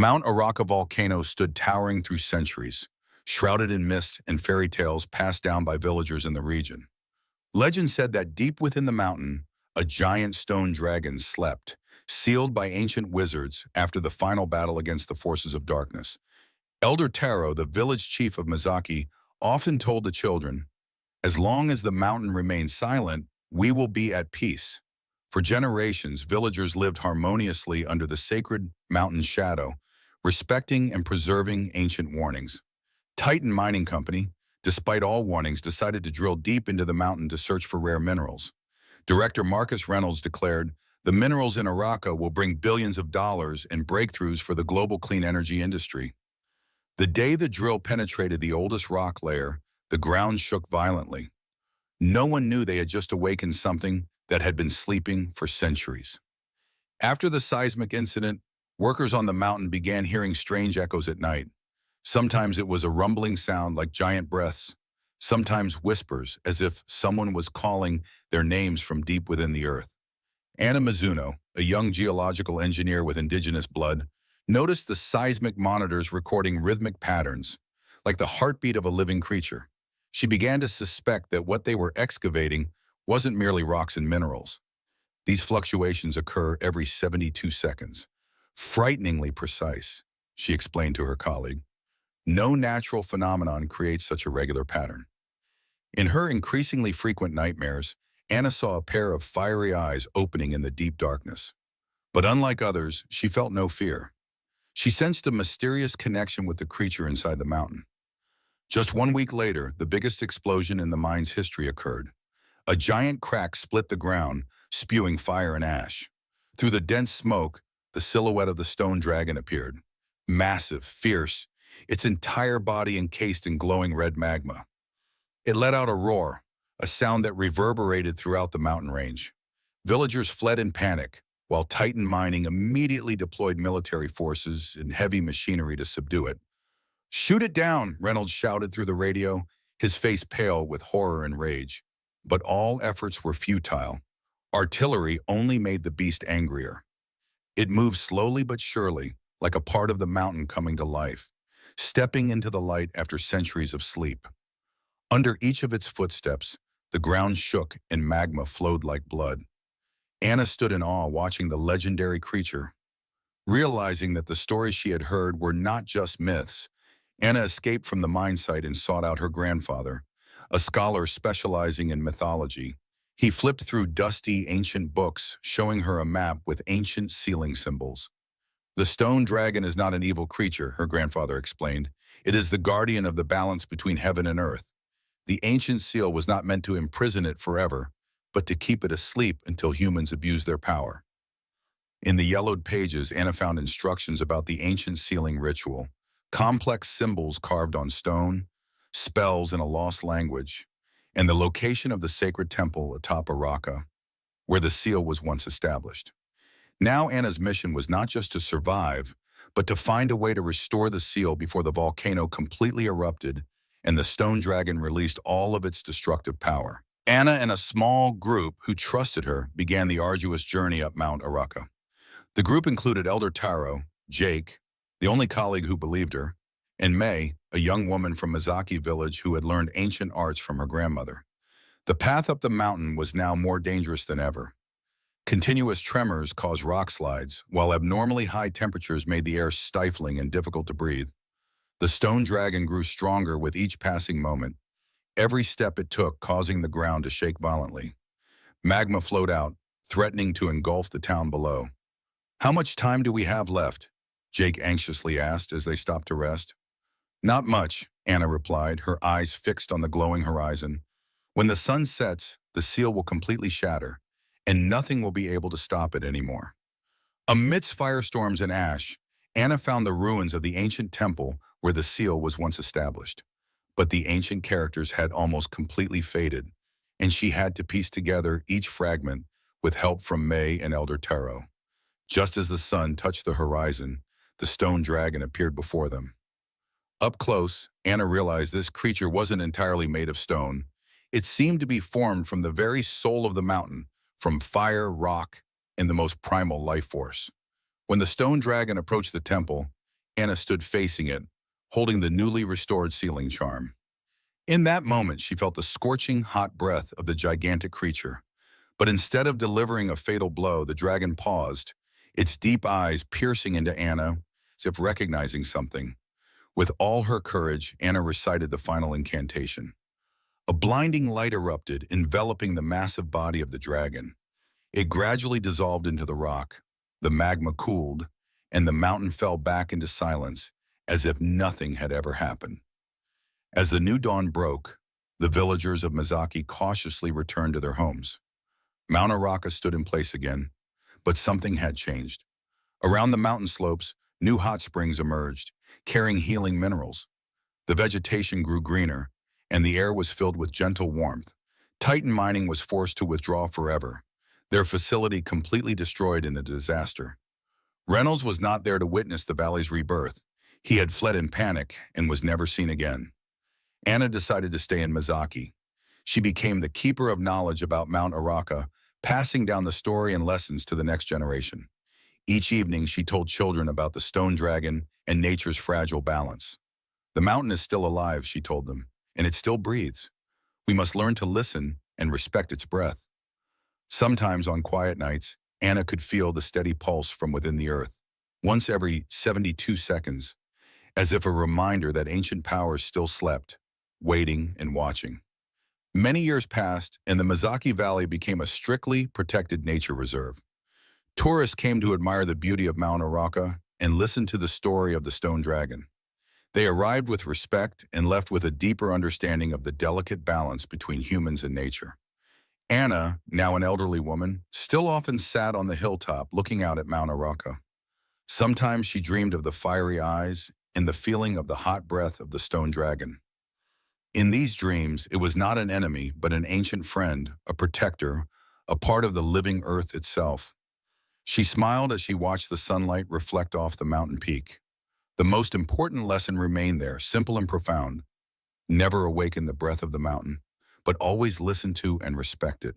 Mount Araka volcano stood towering through centuries, shrouded in mist and fairy tales passed down by villagers in the region. Legend said that deep within the mountain, a giant stone dragon slept, sealed by ancient wizards after the final battle against the forces of darkness. Elder Taro, the village chief of Mizaki, often told the children, "As long as the mountain remains silent, we will be at peace." For generations, villagers lived harmoniously under the sacred mountain's shadow, respecting and preserving ancient warnings. Titan Mining Company, despite all warnings, decided to drill deep into the mountain to search for rare minerals. Director Marcus Reynolds declared, "The minerals in Araka will bring billions of dollars and breakthroughs for the global clean energy industry." The day the drill penetrated the oldest rock layer, the ground shook violently. No one knew they had just awakened something that had been sleeping for centuries. After the seismic incident, workers on the mountain began hearing strange echoes at night. Sometimes it was a rumbling sound like giant breaths, sometimes whispers as if someone was calling their names from deep within the earth. Anna Mizuno, a young geological engineer with indigenous blood, noticed the seismic monitors recording rhythmic patterns, like the heartbeat of a living creature. She began to suspect that what they were excavating wasn't merely rocks and minerals. These fluctuations occur every 72 seconds. Frighteningly precise, she explained to her colleague. No natural phenomenon creates such a regular pattern. In her increasingly frequent nightmares, Anna saw a pair of fiery eyes opening in the deep darkness. But unlike others, she felt no fear. She sensed a mysterious connection with the creature inside the mountain. Just 1 week later, the biggest explosion in the mine's history occurred. A giant crack split the ground, spewing fire and ash. Through the dense smoke, the silhouette of the stone dragon appeared. Massive, fierce, its entire body encased in glowing red magma. It let out a roar, a sound that reverberated throughout the mountain range. Villagers fled in panic, while Titan Mining immediately deployed military forces and heavy machinery to subdue it. "Shoot it down," Reynolds shouted through the radio, his face pale with horror and rage. But all efforts were futile. Artillery only made the beast angrier. It moved slowly but surely, like a part of the mountain coming to life, stepping into the light after centuries of sleep. Under each of its footsteps, the ground shook and magma flowed like blood. Anna stood in awe watching the legendary creature. Realizing that the stories she had heard were not just myths, Anna escaped from the mine site and sought out her grandfather, a scholar specializing in mythology. He flipped through dusty, ancient books, showing her a map with ancient sealing symbols. "The stone dragon is not an evil creature," her grandfather explained. "It is the guardian of the balance between heaven and earth. The ancient seal was not meant to imprison it forever, but to keep it asleep until humans abuse their power." In the yellowed pages, Anna found instructions about the ancient sealing ritual, complex symbols carved on stone, spells in a lost language, and the location of the sacred temple atop Araka, where the seal was once established. Now Anna's mission was not just to survive, but to find a way to restore the seal before the volcano completely erupted and the stone dragon released all of its destructive power. Anna and a small group who trusted her began the arduous journey up Mount Araka. The group included Elder Taro, Jake, the only colleague who believed her, and May, a young woman from Mizaki village who had learned ancient arts from her grandmother. The path up the mountain was now more dangerous than ever. Continuous tremors caused rock slides, while abnormally high temperatures made the air stifling and difficult to breathe. The stone dragon grew stronger with each passing moment, every step it took causing the ground to shake violently. Magma flowed out, threatening to engulf the town below. "How much time do we have left?" Jake anxiously asked as they stopped to rest. "Not much," Anna replied, her eyes fixed on the glowing horizon. "When the sun sets, the seal will completely shatter, and nothing will be able to stop it anymore." Amidst firestorms and ash, Anna found the ruins of the ancient temple where the seal was once established. But the ancient characters had almost completely faded, and she had to piece together each fragment with help from May and Elder Taro. Just as the sun touched the horizon, the stone dragon appeared before them. Up close, Anna realized this creature wasn't entirely made of stone. It seemed to be formed from the very soul of the mountain, from fire, rock, and the most primal life force. When the stone dragon approached the temple, Anna stood facing it, holding the newly restored sealing charm. In that moment, she felt the scorching, hot breath of the gigantic creature. But instead of delivering a fatal blow, the dragon paused, its deep eyes piercing into Anna, as if recognizing something. With all her courage, Anna recited the final incantation. A blinding light erupted, enveloping the massive body of the dragon. It gradually dissolved into the rock. The magma cooled, and the mountain fell back into silence, as if nothing had ever happened. As the new dawn broke, the villagers of Mizaki cautiously returned to their homes. Mount Araka stood in place again, but something had changed. Around the mountain slopes, new hot springs emerged, carrying healing minerals. The vegetation grew greener, and the air was filled with gentle warmth. Titan mining was forced to withdraw forever, their facility completely destroyed in the disaster. Reynolds was not there to witness the valley's rebirth. He had fled in panic and was never seen again. Anna decided to stay in Mizaki. She became the keeper of knowledge about Mount Araka, passing down the story and lessons to the next generation. Each evening, she told children about the stone dragon and nature's fragile balance. The mountain is still alive, she told them, and it still breathes. We must learn to listen and respect its breath. Sometimes on quiet nights, Anna could feel the steady pulse from within the earth, once every 72 seconds, as if a reminder that ancient powers still slept, waiting and watching. Many years passed, and the Mizaki Valley became a strictly protected nature reserve. Tourists came to admire the beauty of Mount Araka and listen to the story of the stone dragon. They arrived with respect and left with a deeper understanding of the delicate balance between humans and nature. Anna, now an elderly woman, still often sat on the hilltop looking out at Mount Araka. Sometimes she dreamed of the fiery eyes and the feeling of the hot breath of the stone dragon. In these dreams, it was not an enemy, but an ancient friend, a protector, a part of the living earth itself. She smiled as she watched the sunlight reflect off the mountain peak. The most important lesson remained there, simple and profound. Never awaken the breath of the mountain, but always listen to and respect it.